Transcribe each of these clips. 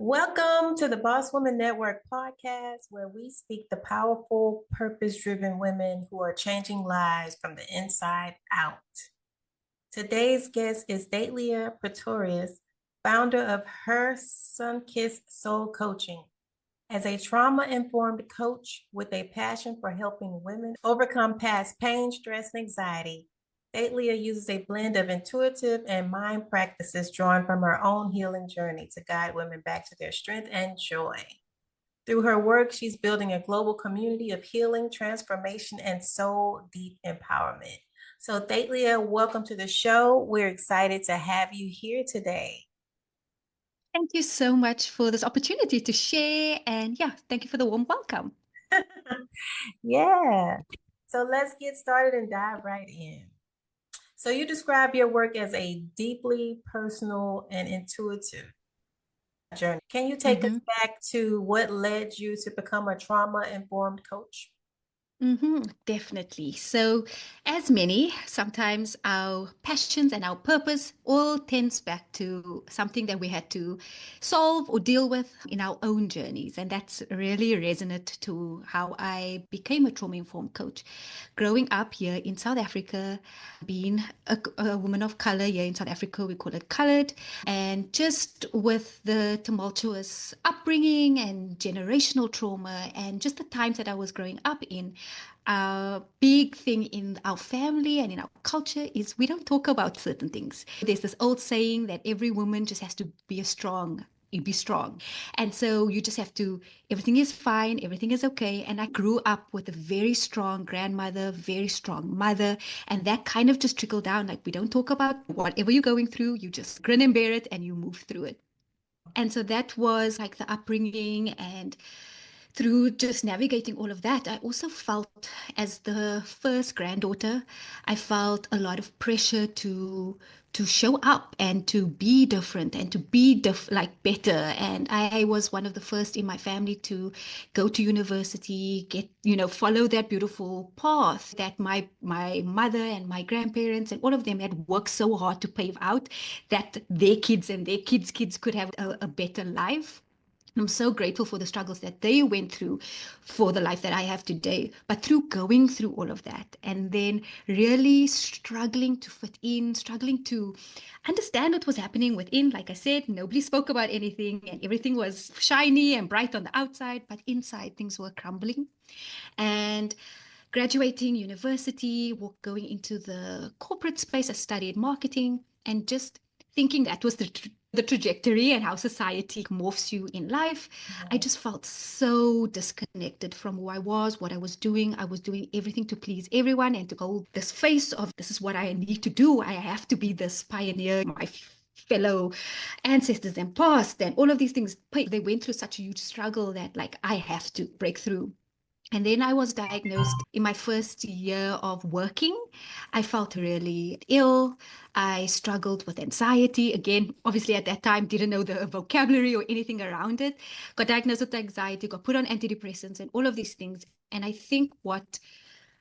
Welcome to the Boss Woman Network podcast, where we speak to powerful, purpose-driven women who are changing lives from the inside out. Today's guest is Thalea Pretorius, founder of Her Sunkissed Soul Coaching. As a trauma-informed coach with a passion for helping women overcome past pain, stress, and anxiety, Thalea uses a blend of intuitive and mind practices drawn from her own healing journey to guide women back to their strength and joy. Through her work, she's building a global community of healing, transformation, and soul deep empowerment. So, Thalea, welcome to the show. We're excited to have you here today. Thank you so much for this opportunity to share. And yeah, thank you for the warm welcome. Yeah. So let's get started and dive right in. So you describe your work as a deeply personal and intuitive journey. Can you take us back to what led you to become a trauma-informed coach? Definitely. So, as many, sometimes our passions and our purpose all tends back to something that we had to solve or deal with in our own journeys. And that's really resonant to how I became a trauma-informed coach. Growing up here in South Africa, being a woman of color here in South Africa, we call it colored, and just with the tumultuous upbringing and generational trauma and just the times that I was growing up in, a big thing in our family and in our culture is we don't talk about certain things. There's this old saying that every woman just has to be strong. You be strong. And so you just have to, everything is fine, everything is okay. And I grew up with a very strong grandmother, very strong mother. And that kind of just trickled down. Like we don't talk about whatever you're going through, you just grin and bear it and you move through it. And so that was like the upbringing, and through just navigating all of that, I also felt, as the first granddaughter, I felt a lot of pressure to show up and to be different and to be like better. And I was one of the first in my family to go to university, follow that beautiful path that my mother and my grandparents and all of them had worked so hard to pave out, that their kids and their kids' could have a better life. I'm so grateful for the struggles that they went through for the life that I have today. But through going through all of that and then really struggling to fit in, struggling to understand what was happening within, like I said, nobody spoke about anything and everything was shiny and bright on the outside, but inside things were crumbling. And graduating university, going into the corporate space, I studied marketing and just thinking that was the trajectory and how society morphs you in life. I just felt so disconnected from who I was, what I was doing. I was doing everything to please everyone and to hold this face of this is what I need to do. I have to be this pioneer. My fellow ancestors and past and all of these things, they went through such a huge struggle that like I have to break through. And then I was diagnosed in my first year of working. I felt really ill. I struggled with anxiety. Again, obviously at that time, didn't know the vocabulary or anything around it. Got diagnosed with anxiety, got put on antidepressants and all of these things. And I think what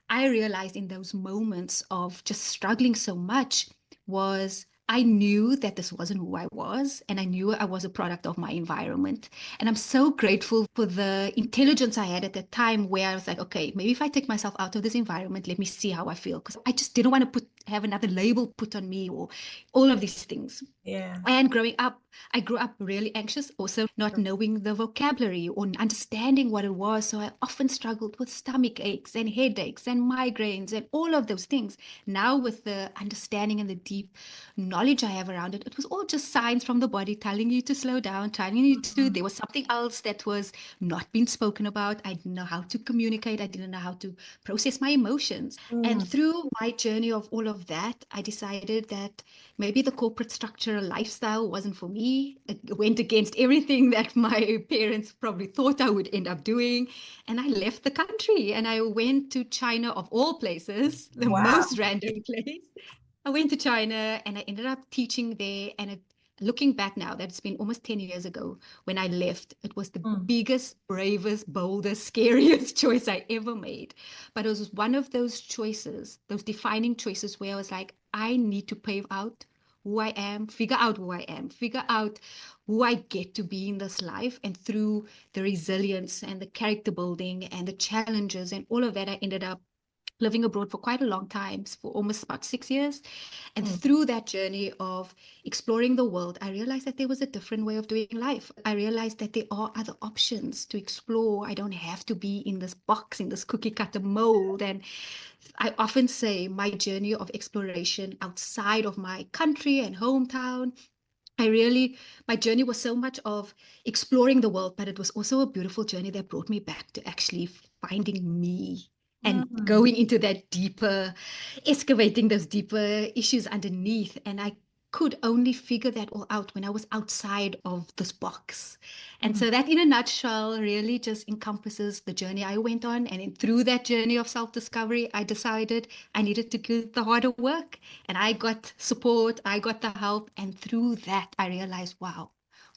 I realized in those moments of just struggling so much was I knew that this wasn't who I was, and I knew I was a product of my environment. And I'm so grateful for the intelligence I had at that time where I was like, okay, maybe if I take myself out of this environment, let me see how I feel. Because I just didn't want to have another label put on me or all of these things. Yeah. And growing up, I grew up really anxious, also not knowing the vocabulary or understanding what it was. So I often struggled with stomach aches and headaches and migraines and all of those things. Now, with the understanding and the deep knowledge I have around it, it was all just signs from the body telling you to slow down, telling you to, there was something else that was not being spoken about. I didn't know how to communicate. I didn't know how to process my emotions. And through my journey of all of that, I decided that maybe the corporate structure lifestyle wasn't for me. It went against everything that my parents probably thought I would end up doing. And I left the country and I went to China, of all places, the Wow. most random place. I went to China and I ended up teaching there. And looking back now, that's been almost 10 years ago when I left, it was the biggest, bravest, boldest, scariest choice I ever made. But it was one of those choices, those defining choices where I was like, I need to pave out who I am, figure out who I am, figure out who I get to be in this life. And through the resilience and the character building and the challenges and all of that, I ended up living abroad for quite a long time, for almost about 6 years. And Mm. through that journey of exploring the world, I realized that there was a different way of doing life. I realized that there are other options to explore. I don't have to be in this box, in this cookie cutter mold. And I often say my journey of exploration outside of my country and hometown, my journey was so much of exploring the world, but it was also a beautiful journey that brought me back to actually finding me and Mm. going into that deeper, excavating those deeper issues underneath. And I could only figure that all out when I was outside of this box. And Mm. so that, in a nutshell, really just encompasses the journey I went on. And then through that journey of self-discovery, I decided I needed to do the harder work. And I got support, I got the help. And through that, I realized, wow,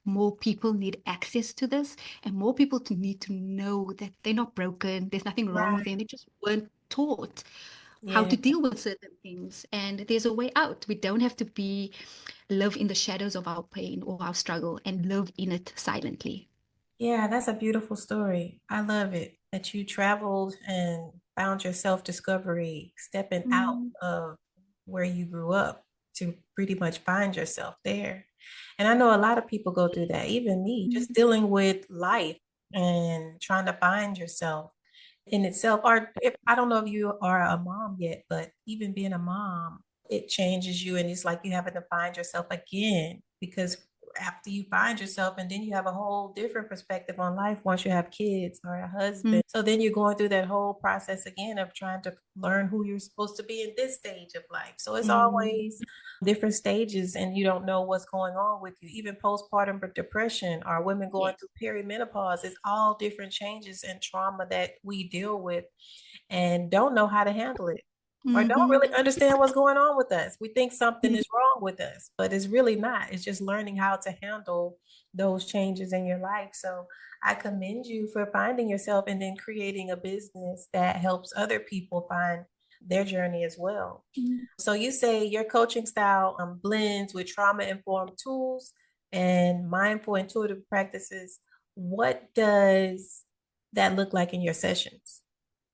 more people need access to this, and more people need to know that they're not broken. There's nothing wrong with Right. them. They just weren't taught how Yeah. to deal with certain things. And there's a way out. We don't have to live in the shadows of our pain or our struggle and live in it silently. Yeah, that's a beautiful story. I love it that you traveled and found your self-discovery stepping out Mm, of where you grew up to pretty much find yourself there. And I know a lot of people go through that, even me, just mm, dealing with life and trying to find yourself in itself. Or if I don't know if you are a mom yet, but even being a mom, it changes you and it's like you having to find yourself again because after you find yourself and then you have a whole different perspective on life once you have kids or a mm, husband. So then you're going through that whole process again of trying to learn who you're supposed to be in this stage of life. So it's mm. always different stages and you don't know what's going on with you. Even postpartum depression or women going Yes. through perimenopause, it's all different changes and trauma that we deal with and don't know how to handle it or don't Mm-hmm. really understand what's going on with us. We think something is wrong with us, but it's really not. It's just learning how to handle those changes in your life. So I commend you for finding yourself and then creating a business that helps other people find their journey as well. Mm-hmm. So you say your coaching style blends with trauma-informed tools and mindful intuitive practices. What does that look like in your sessions?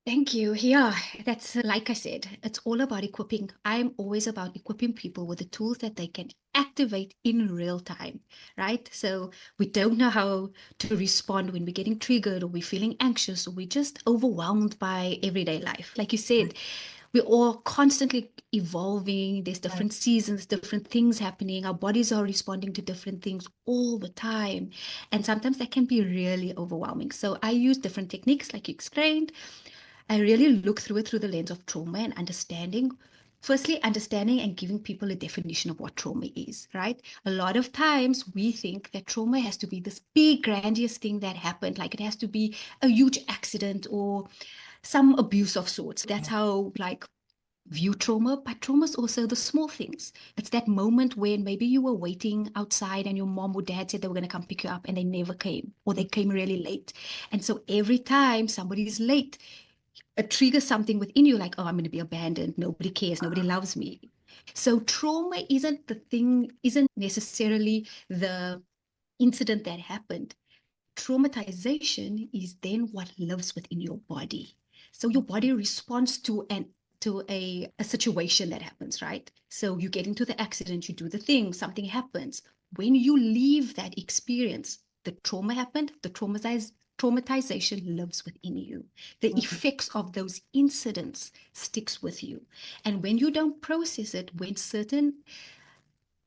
Thank you. Yeah, that's like I said, it's all about equipping. I'm always about equipping people with the tools that they can activate in real time, right? So we don't know how to respond when we're getting triggered or we're feeling anxious or we're just overwhelmed by everyday life. Like you said, we're all constantly evolving. There's Right. different seasons, different things happening. Our bodies are responding to different things all the time. And sometimes that can be really overwhelming. So I use different techniques, like you explained. I really look through it through the lens of trauma and understanding. Firstly, understanding and giving people a definition of what trauma is, right? A lot of times we think that trauma has to be this big, grandiose thing that happened, like it has to be a huge accident or some abuse of sorts. That's how, like, view trauma, but trauma is also the small things. It's that moment when maybe you were waiting outside and your mom or dad said they were going to come pick you up and they never came, or they came really late. And so every time somebody is late, it triggers something within you like, oh, I'm going to be abandoned. Nobody cares. Nobody loves me. So trauma isn't necessarily the incident that happened. Traumatization is then what lives within your body. So your body responds to a situation that happens, right? So you get into the accident, you do the thing, something happens. When you leave that experience, the trauma happened, the traumatization lives within you. The Mhm. effects of those incidents sticks with you. And when you don't process it, when certain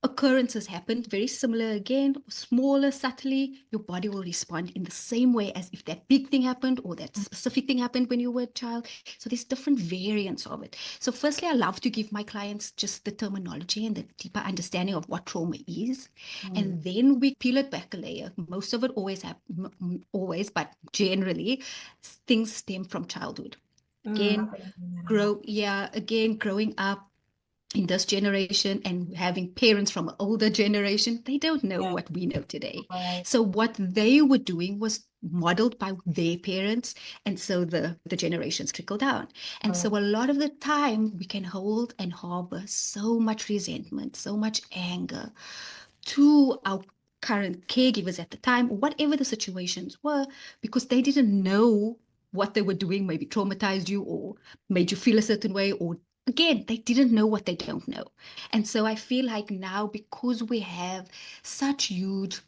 occurrences happen, very similar again, smaller, subtly, your body will respond in the same way as if that big thing happened or that specific thing happened when you were a child. So there's different variants of it. So firstly, I love to give my clients just the terminology and the deeper understanding of what trauma is. Mm. And then we peel it back a layer. Most of it always, but generally, things stem from childhood. Mm, I Again, didn't know that. growing up in this generation, and having parents from an older generation, they don't know Yeah. what we know today. Right. So what they were doing was modeled by their parents, and so the generations trickle down. And Right. so a lot of the time we can hold and harbor so much resentment, so much anger to our current caregivers at the time, whatever the situations were, because they didn't know what they were doing, maybe traumatized you or made you feel a certain way, or again, they didn't know what they don't know. And so I feel like now, because we have such huge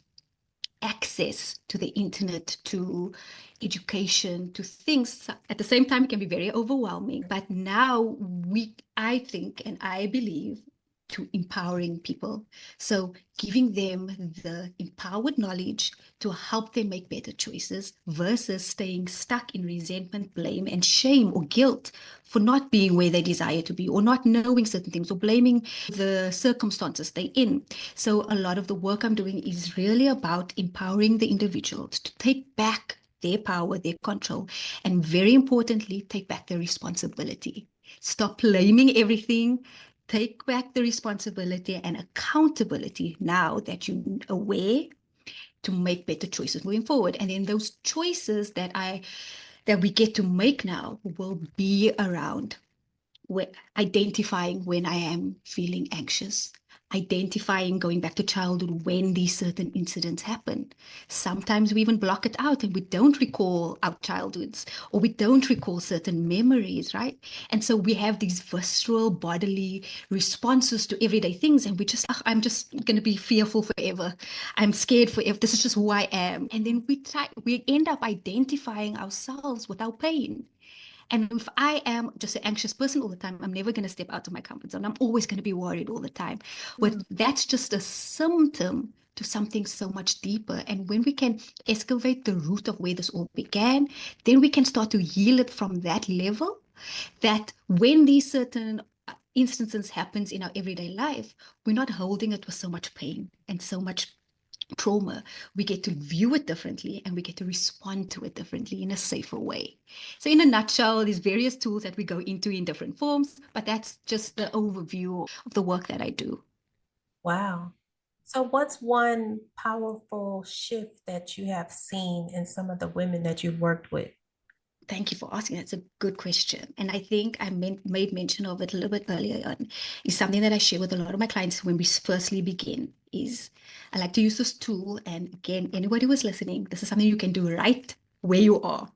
access to the internet, to education, to things, at the same time, it can be very overwhelming. But now I think, and I believe, to empowering people. So giving them the empowered knowledge to help them make better choices versus staying stuck in resentment, blame, and shame or guilt for not being where they desire to be, or not knowing certain things, or blaming the circumstances they're in. So a lot of the work I'm doing is really about empowering the individuals to take back their power, their control, and very importantly, take back their responsibility. Stop blaming everything. Take back the responsibility and accountability now that you're aware, to make better choices moving forward. And then those choices that we get to make now will be around identifying when I am feeling anxious, identifying, going back to childhood, when these certain incidents happen. Sometimes we even block it out and we don't recall our childhoods, or we don't recall certain memories, right? And so we have these visceral bodily responses to everyday things, and we just, I'm just going to be fearful forever. I'm scared forever. This is just who I am. And then we end up identifying ourselves with our pain. And if I am just an anxious person all the time, I'm never going to step out of my comfort zone. I'm always going to be worried all the time. But that's just a symptom to something so much deeper. And when we can excavate the root of where this all began, then we can start to heal it from that level. That when these certain instances happens in our everyday life, we're not holding it with so much pain and so much trauma. We get to view it differently, and we get to respond to it differently in a safer way. So in a nutshell, there's various tools that we go into in different forms, but that's just the overview of the work that I do. Wow. So, what's one powerful shift that you have seen in some of the women that you've worked with? Thank you for asking. That's a good question. And I think I made mention of it a little bit earlier on. Is something that I share with a lot of my clients when we firstly begin. Is I like to use this tool. And again, anybody who's listening, this is something you can do right where you are.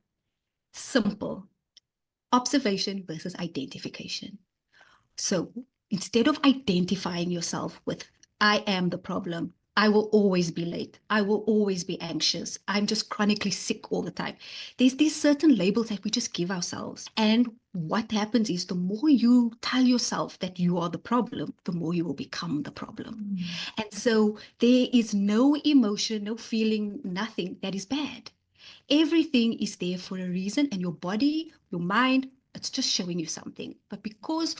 Simple. Observation versus identification. So instead of identifying yourself with, I am the problem, I will always be late, I will always be anxious, I'm just chronically sick all the time. There's these certain labels that we just give ourselves. And what happens is, the more you tell yourself that you are the problem, the more you will become the problem. And so there is no emotion, no feeling, nothing that is bad. Everything is there for a reason, and your body, your mind, it's just showing you something. But because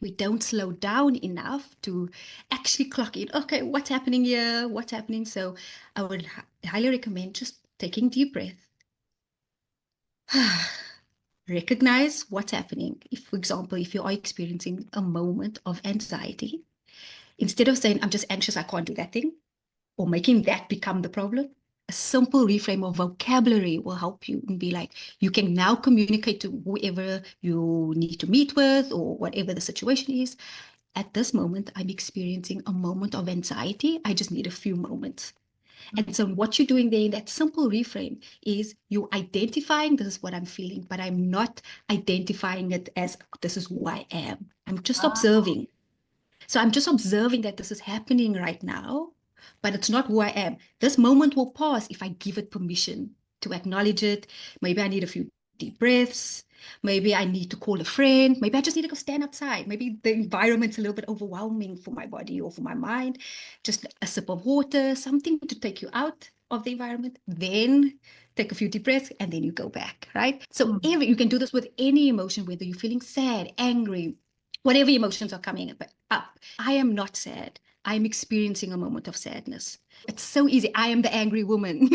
we don't slow down enough to actually clock in, okay, what's happening here? What's happening? So I would highly recommend just taking deep breath. Recognize what's happening. If, for example, if you are experiencing a moment of anxiety, instead of saying, I'm just anxious, I can't do that thing, or making that become the problem, a simple reframe of vocabulary will help you, and be like, you can now communicate to whoever you need to meet with, or whatever the situation is. At this moment, I'm experiencing a moment of anxiety. I just need a few moments. And so what you're doing there in that simple reframe is you identifying, this is what I'm feeling, but I'm not identifying it as this is who I am. I'm just Wow. observing. So I'm just observing that this is happening right now, but it's not who I am. This moment will pass if I give it permission to acknowledge it. Maybe I need a few deep breaths. Maybe I need to call a friend. Maybe I just need to go stand outside. Maybe the environment's a little bit overwhelming for my body or for my mind. Just a sip of water, something to take you out of the environment. Then take a few deep breaths, and then you go back, right? So you can do this with any emotion, whether you're feeling sad, angry, whatever emotions are coming up. I am not sad. I'm experiencing a moment of sadness. It's so easy. I am the angry woman.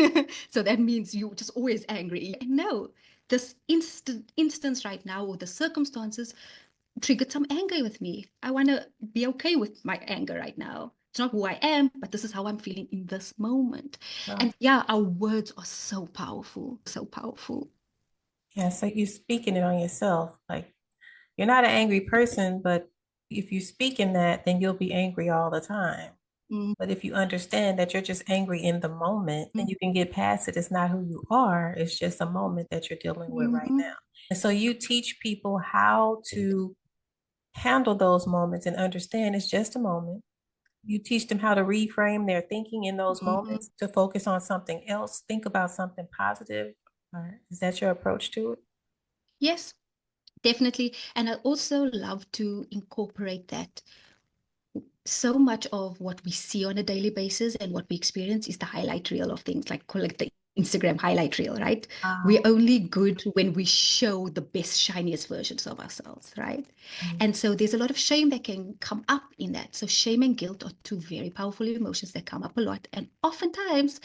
So that means you're just always angry. And no, this instance right now, or the circumstances, triggered some anger with me. I want to be okay with my anger right now. It's not who I am, but this is how I'm feeling in this moment. Right. And yeah, our words are so powerful, so powerful. Yeah, so you're speaking it on yourself. Like you're not an angry person, but if you speak in that, then you'll be angry all the time. But if you understand that you're just angry in the moment, then you can get past it. It's not who you are. It's just a moment that you're dealing with right Mm-hmm. now. And so you teach people how to handle those moments and understand it's just a moment. You teach them how to reframe their thinking in those Mm-hmm. moments to focus on something else, think about something positive. Or is that your approach to it? Yes, definitely. And I also love to incorporate that. So much of what we see on a daily basis and what we experience is the highlight reel of things, like call it the Instagram highlight reel, right? We're Wow. only good when we show the best, shiniest versions of ourselves, right? And so there's a lot of shame that can come up in that. So shame and guilt are two very powerful emotions that come up a lot. And oftentimes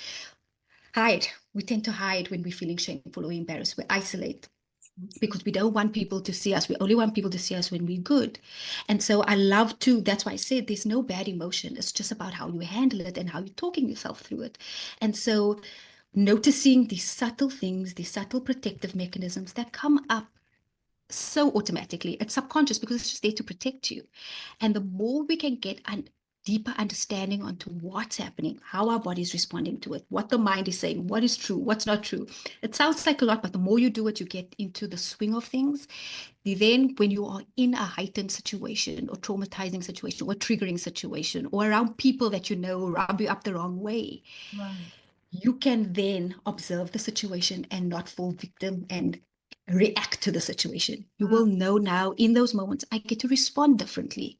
hide. We tend to hide when we're feeling shameful or embarrassed. We isolate because we don't want people to see us. We only want people to see us when we're good. And so I love to, that's why I said there's no bad emotion. It's just about how you handle it and how you're talking yourself through it. And so noticing these subtle things, these subtle protective mechanisms that come up so automatically. It's subconscious because it's just there to protect you. And the more we can get a deeper understanding onto what's happening, how our body is responding to it, what the mind is saying, what is true, what's not true. It sounds like a lot, but the more you do it, you get into the swing of things. Then, when you are in a heightened situation or traumatizing situation or triggering situation or around people that you know rub you up the wrong way, Right. you can then observe the situation and not fall victim and react to the situation. You will know now in those moments, I get to respond differently.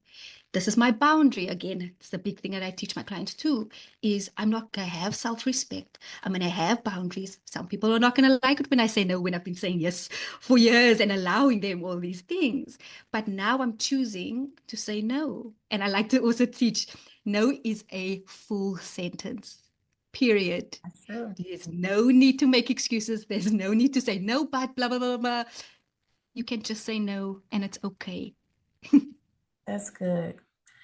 This is my boundary. Again, it's the big thing that I teach my clients too, is I'm not going to have self-respect. I'm going to have boundaries. Some people are not going to like it when I say no, when I've been saying yes for years and allowing them all these things. But now I'm choosing to say no. And I like to also teach no is a full sentence. Period. That's true. There's no need to make excuses. There's no need to say no, but blah, blah, blah, blah. You can just say no and it's okay. That's good.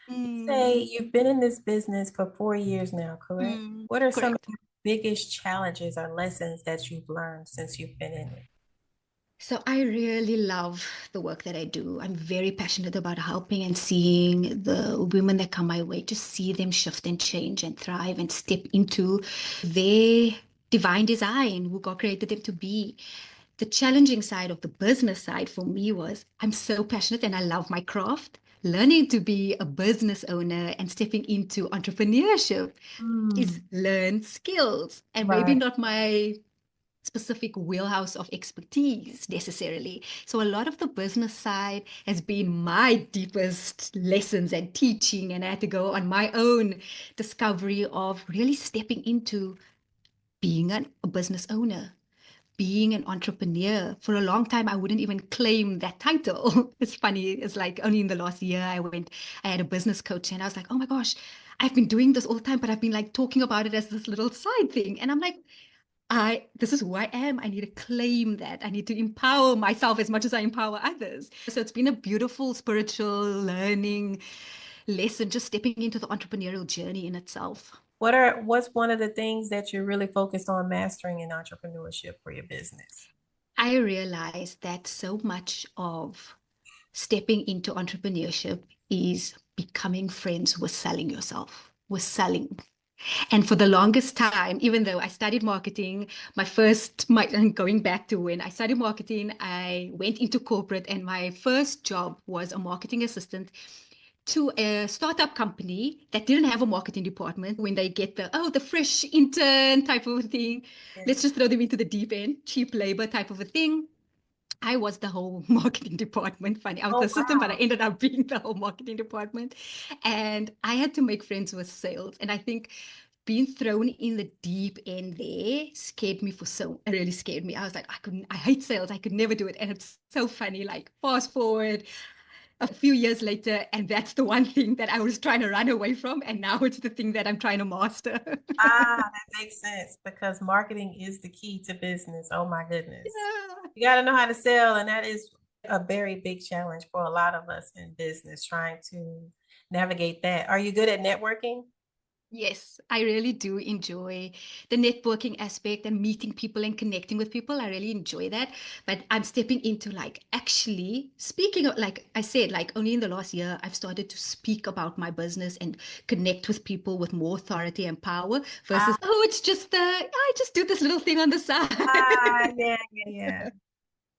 You say Mm, you've been in this business for 4 years now, correct? What are some of correct. the biggest challenges or lessons that you've learned since you've been in it? So I really love the work that I do. I'm very passionate about helping and seeing the women that come my way, to see them shift and change and thrive and step into their divine design, who God created them to be. The challenging side of the business side for me was I'm so passionate and I love my craft. Learning to be a business owner and stepping into entrepreneurship is Mm, learned skills and maybe right. not my specific wheelhouse of expertise necessarily. So a lot of the business side has been my deepest lessons and teaching, and I had to go on my own discovery of really stepping into being a business owner, being an entrepreneur. For a long time, I wouldn't even claim that title. It's funny. It's like only in the last year I had a business coach and I was like, oh my gosh, I've been doing this all the time, but I've been like talking about it as this little side thing. And I'm like, this is who I am. I need to claim that. I need to empower myself as much as I empower others. So it's been a beautiful spiritual learning lesson, just stepping into the entrepreneurial journey in itself. What's one of the things that you're really focused on mastering in entrepreneurship for your business? I realized that so much of stepping into entrepreneurship is becoming friends with selling yourself, with selling. And for the longest time, even though I studied marketing, going back to when I studied marketing, I went into corporate and my first job was a marketing assistant to a startup company that didn't have a marketing department. When they get the fresh intern type of a thing, let's Yes. just throw them into the deep end, cheap labor type of a thing. I was the whole marketing department. Funny, I was the Oh, assistant, but I wow. ended up being the whole marketing department. And I had to make friends with sales. And I think being thrown in the deep end there scared me it really scared me. I was like, I hate sales. I could never do it. And it's so funny, like fast forward a few years later, and that's the one thing that I was trying to run away from. And now it's the thing that I'm trying to master. That makes sense because marketing is the key to business. Oh my goodness. Yeah. You got to know how to sell, and A very big challenge for a lot of us in business trying to navigate that. Are you good at networking? Yes, I really do enjoy the networking aspect and meeting people and connecting with people. I really enjoy that. But I'm stepping into like actually speaking of, like I said, like only in the last year, I've started to speak about my business and connect with people with more authority and power versus, oh, it's just I just do this little thing on the side. Yeah, yeah, yeah.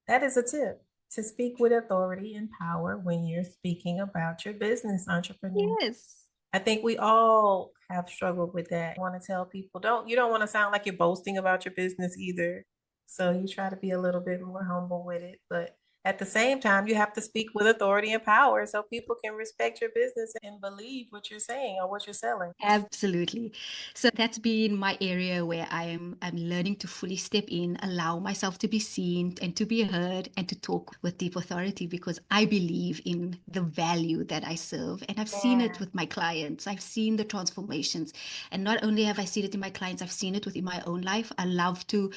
That is a tip to speak with authority and power when you're speaking about your business, entrepreneur. Yes. I think we all have struggled with that. I want to tell people, you don't want to sound like you're boasting about your business either. So you try to be a little bit more humble with it. But at the same time, you have to speak with authority and power so people can respect your business and believe what you're saying or what you're selling. Absolutely. So that's been my area where I'm learning to fully step in, allow myself to be seen and to be heard and to talk with deep authority because I believe in the value that I serve. And I've seen it Yeah, with my clients. I've seen the transformations. And not only have I seen it in my clients, I've seen it within my own life. I love to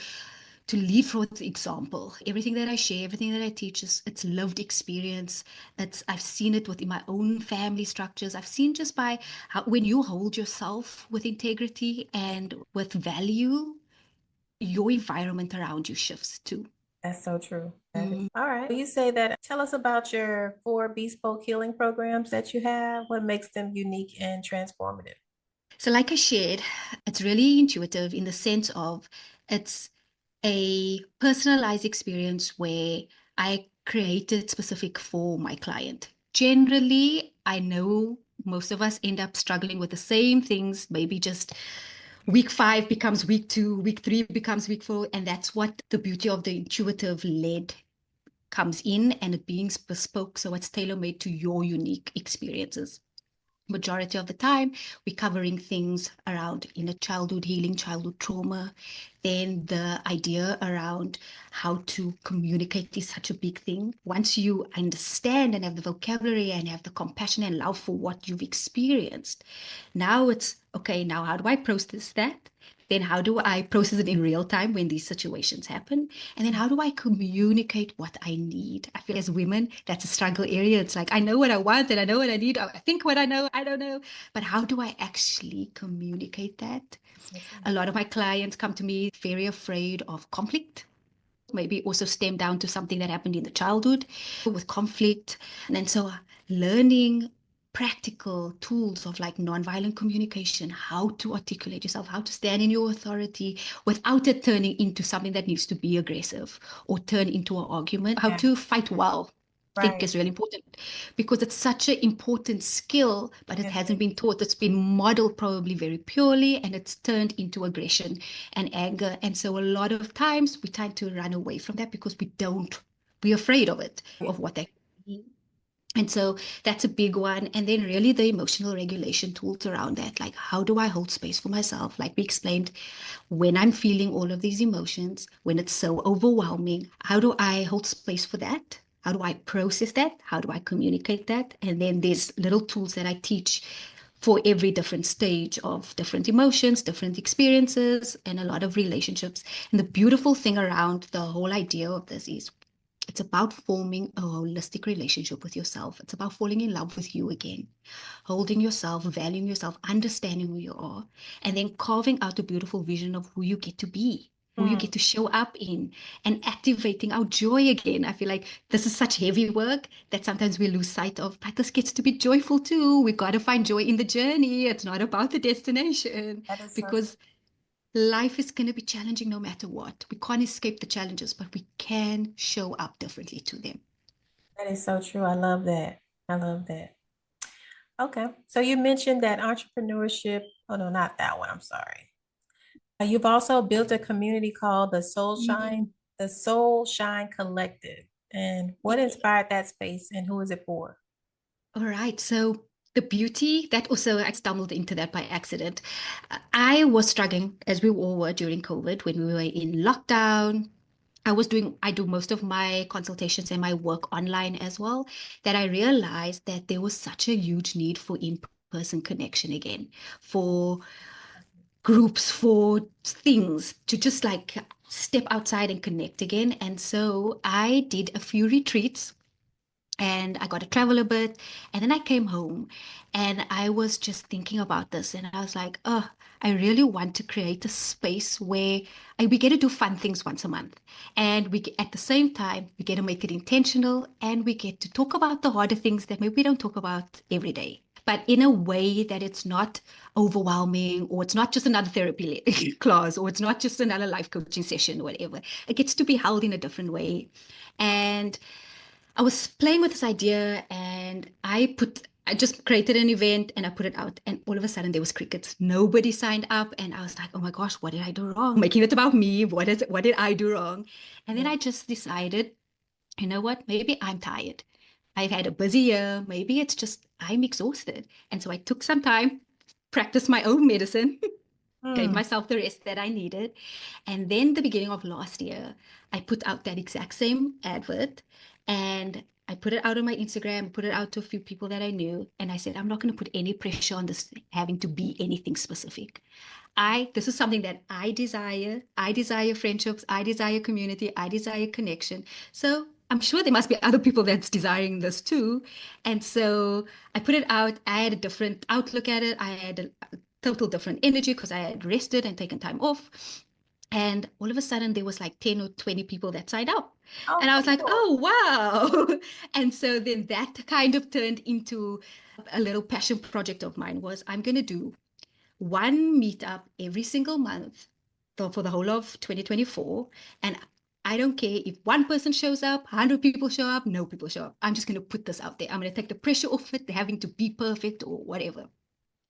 lead for example. Everything that I share, everything that I teach is it's lived experience. It's I've seen it within my own family structures. I've seen just by how when you hold yourself with integrity and with value, your environment around you shifts too. that's so true. That is Mm. all right. You say that. Tell us about your 4 bespoke healing programs that you have. What makes them unique and transformative? So, like I shared, it's really intuitive in the sense of it's a personalized experience where I created specific for my client. Generally, I know most of us end up struggling with the same things, maybe just week 5 becomes week 2, week 3 becomes week 4. And that's what the beauty of the intuitive led comes in and it being bespoke. So it's tailor made to your unique experiences. Majority of the time, we're covering things around inner childhood healing, childhood trauma. Then the idea around how to communicate is such a big thing. Once you understand and have the vocabulary and have the compassion and love for what you've experienced, now it's okay, now how do I process that? Then how do I process it in real time when these situations happen? And then how do I communicate what I need? I feel as women, that's a struggle area. It's like, I know what I want and I know what I need. I think what I know, I don't know. But how do I actually communicate that? So true. A lot of my clients come to me very afraid of conflict, maybe also stem down to something that happened in the childhood with conflict. And then so learning practical tools of like nonviolent communication, how to articulate yourself, how to stand in your authority without it turning into something that needs to be aggressive or turn into an argument, how Yeah, to fight well. I think right. is really important because it's such an important skill, but it Yes, hasn't it been taught. It's been modeled probably very purely and it's turned into aggression and anger. And so a lot of times we tend to run away from that because we're afraid of it, is. of what that could be. And so that's a big one. And then really the emotional regulation tools around that. Like, how do I hold space for myself? Like we explained, when I'm feeling all of these emotions, when it's so overwhelming, how do I hold space for that? How do I process that? How do I communicate that? And then there's little tools that I teach for every different stage of different emotions, different experiences, and a lot of relationships. And the beautiful thing around the whole idea of this is it's about forming a holistic relationship with yourself. It's about falling in love with you again, holding yourself, valuing yourself, understanding who you are, and then carving out a beautiful vision of who you get to be, who you Mm, get to show up in, and activating our joy again. I feel like this is such heavy work that sometimes we lose sight of, but this gets to be joyful too. We got to find joy in the journey. It's not about the destination that is so true. because life is going to be challenging no matter what. We can't escape the challenges, but we can show up differently to them. That is so true. I love that. I love that. Okay. So you mentioned that entrepreneurship. Oh, no, not that one. I'm sorry. You've also built a community called Mm. The Soul Shine Collective. And what inspired that space and who is it for? All right. So the beauty that also I stumbled into that by accident. I was struggling as we all were during COVID when we were in lockdown. I do most of my consultations and my work online as well, that I realized that there was such a huge need for in-person connection again, for groups, for things to just like step outside and connect again. And so I did a few retreats and I got to travel a bit. And then I came home and I was just thinking about this. And I was like, oh, I really want to create a space where we get to do fun things once a month. And at the same time, we get to make it intentional and we get to talk about the harder things that maybe we don't talk about every day. But in a way that it's not overwhelming, or it's not just another therapy class, or it's not just another life coaching session, or whatever. It gets to be held in a different way. And I was playing with this idea and I just created an event and I put it out, and all of a sudden there was crickets. Nobody signed up, and I was like, oh my gosh, what did I do wrong? Making it about me. What did I do wrong? And then Yeah. I just decided, you know what? Maybe I'm tired. I've had a busy year. Maybe it's just I'm exhausted. And so I took some time, practiced my own medicine, gave Mm. myself the rest that I needed. And then the beginning of last year, I put out that exact same advert and I put it out on my Instagram, put it out to a few people that I knew. And I said, I'm not going to put any pressure on this having to be anything specific. This is something that I desire. I desire friendships. I desire community. I desire connection. So I'm sure there must be other people that's desiring this too. And so I put it out. I had a different outlook at it. I had a total different energy because I had rested and taken time off. And all of a sudden, there was like 10 or 20 people that signed up. Oh, And I was like, cool. oh, wow. And so then that kind of turned into a little passion project of mine was I'm going to do one meetup every single month for the whole of 2024. And I don't care if one person shows up, 100 people show up, no people show up. I'm just going to put this out there. I'm going to take the pressure off it, having to be perfect or whatever.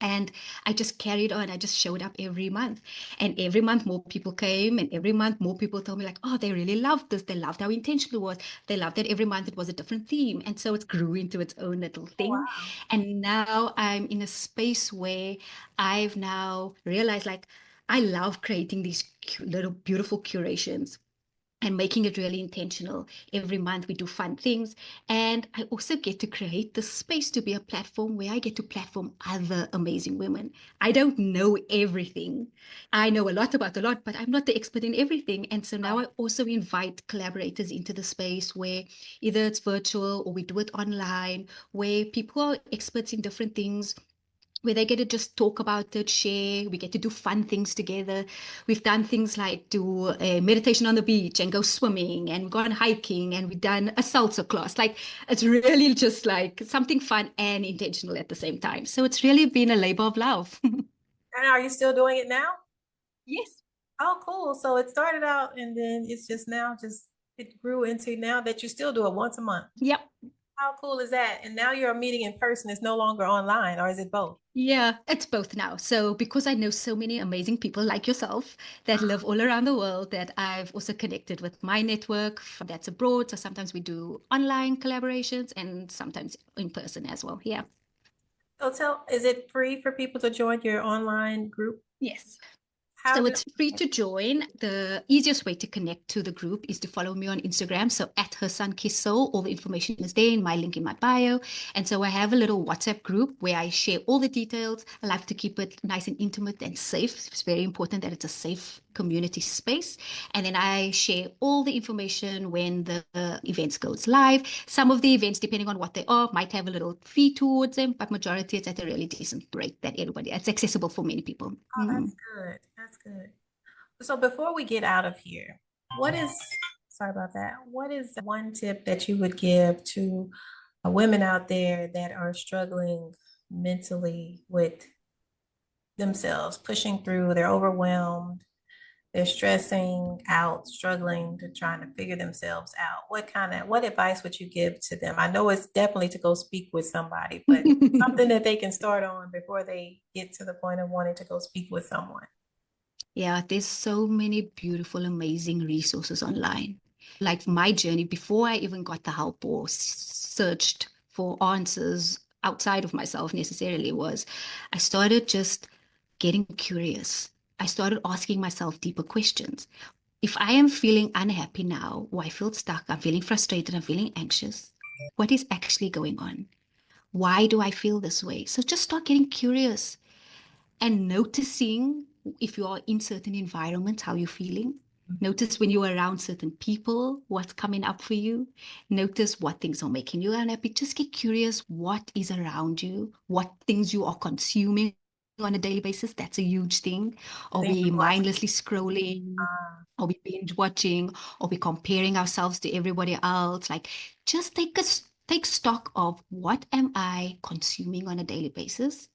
And I just carried on. I just showed up every month. And every month more people came. And every month more people told me, like, oh, they really loved this. They loved how intentional it was. They loved that every month it was a different theme. And so it grew into its own little Oh, thing. wow. And now I'm in a space where I've now realized, like, I love creating these little beautiful curations and making it really intentional. Every month we do fun things. And I also get to create the space to be a platform where I get to platform other amazing women. I don't know everything. I know a lot about a lot, but I'm not the expert in everything. And so now I also invite collaborators into the space where either it's virtual or we do it online, where people are experts in different things, where they get to just talk about it, share. We get to do fun things together. We've done things like do a meditation on the beach and go swimming, and we've gone hiking, and we've done a salsa class. Like, it's really just like something fun and intentional at the same time. So it's really been a labor of love. And are you still doing it now? Yes. Oh, cool. So it started out and then it's just now just it grew into now that you still do it once a month. Yep. How cool is that? And now you're meeting in person. It's no longer online, or is it both? Yeah, it's both now. So because I know so many amazing people like yourself that live all around the world, that I've also connected with my network that's abroad. So sometimes we do online collaborations and sometimes in person as well. Yeah. So is it free for people to join your online group? Yes. How So do it's free to join. The easiest way to connect to the group is to follow me on Instagram. So at Her Sunkissed Soul, all the information is there in my link in my bio. And so I have a little WhatsApp group where I share all the details. I like to keep it nice and intimate and safe. It's very important that it's a safe community space. And then I share all the information when the events goes live. Some of the events, depending on what they are, might have a little fee towards them, but majority it's at a really decent rate that everybody, it's accessible for many people. Oh, that's good. That's good. So before we get out of here, what is, sorry about that, what is one tip that you would give to women out there that are struggling mentally with themselves, pushing through, they're overwhelmed, they're stressing out, struggling to trying to figure themselves out? What advice would you give to them? I know it's definitely to go speak with somebody, but something that they can start on before they get to the point of wanting to go speak with someone. Yeah, there's so many beautiful, amazing resources online. Like my journey before I even got the help or searched for answers outside of myself necessarily was I started just getting curious. I started asking myself deeper questions. If I am feeling unhappy now, or I feel stuck, I'm feeling frustrated, I'm feeling anxious, what is actually going on? Why do I feel this way? So just start getting curious and noticing if you are in certain environments, how you're feeling. Notice when you're around certain people, what's coming up for you. Notice what things are making you unhappy. Just get curious what is around you, what things you are consuming on a daily basis. That's a huge thing. Are Things we are going mindlessly scrolling? on. Are we binge watching? Are we comparing ourselves to everybody else? Like, just take stock of what am I consuming on a daily basis?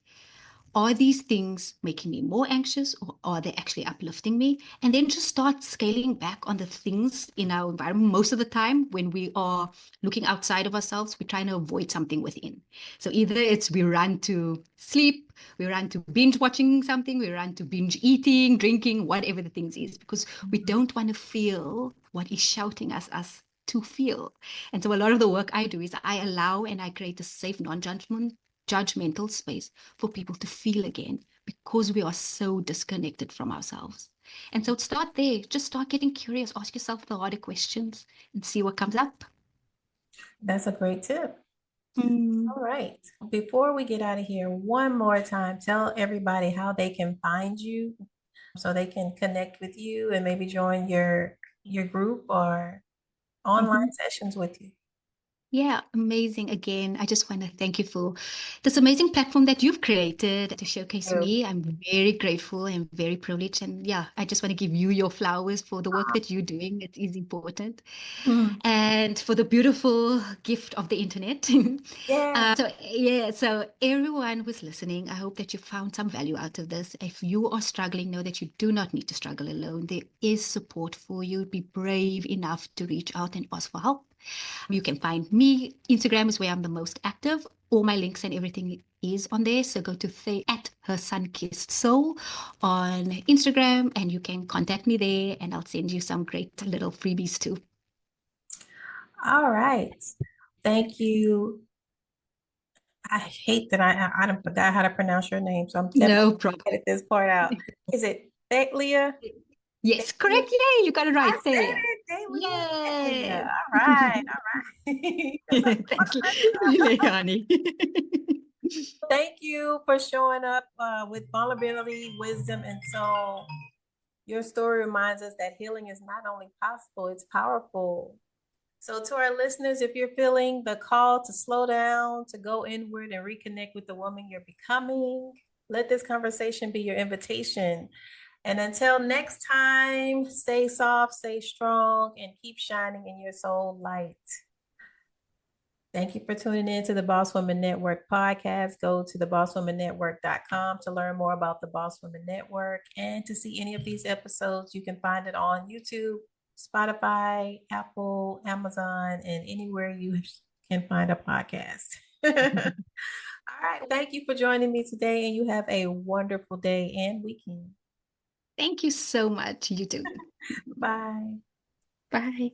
Are these things making me more anxious or are they actually uplifting me? And then just start scaling back on the things in our environment. Most of the time, when we are looking outside of ourselves, we're trying to avoid something within. So either it's we run to sleep, we run to binge watching something, we run to binge eating, drinking, whatever the things is, because we don't want to feel what is shouting us to feel. And so a lot of the work I do is I allow and I create a safe, non-judgmental space for people to feel again because we are so disconnected from ourselves. And so start there. Just start getting curious. Ask yourself the harder questions and see what comes up. That's a great tip. Mm. All right. Before we get out of here, one more time, tell everybody how they can find you so they can connect with you and maybe join your group or online Mhm. sessions with you. Yeah, amazing. Again, I just want to thank you for this amazing platform that you've created to showcase You. me. I'm very grateful and very privileged. And yeah, I just want to give you your flowers for the work that you're doing. It is important. Mhm. And for the beautiful gift of the internet. Yeah. So everyone who's listening, I hope that you found some value out of this. If you are struggling, know that you do not need to struggle alone. There is support for you. Be brave enough to reach out and ask for help. You can find me. Instagram is where I'm the most active. All my links and everything is on there. So go to at Her Sunkissed Soul on Instagram and you can contact me there and I'll send you some great little freebies too. All right. Thank you. I hate that I done forgot how to pronounce your name, so I'm definitely No gonna problem. edit this part out. Is it Thalia? Yes, correct. Yay, you got it I right, said Thalea. it, Thalia. Yay. All right, all right. 'Cause I didn't want Thanks, to mess it up. Leilani. Thank you for showing up with vulnerability, wisdom, and soul. Your story reminds us that healing is not only possible, it's powerful. So, to our listeners, if you're feeling the call to slow down, to go inward and reconnect with the woman you're becoming, let this conversation be your invitation. And until next time, stay soft, stay strong, and keep shining in your soul light. Thank you for tuning in to the Boss Woman Network podcast. Go to thebosswomannetwork.com to learn more about the Boss Woman Network and to see any of these episodes. You can find it on YouTube, Spotify, Apple, Amazon, and anywhere you can find a podcast. All right. Thank you for joining me today, and you have a wonderful day and weekend. Thank you so much. You too. Bye. Bye.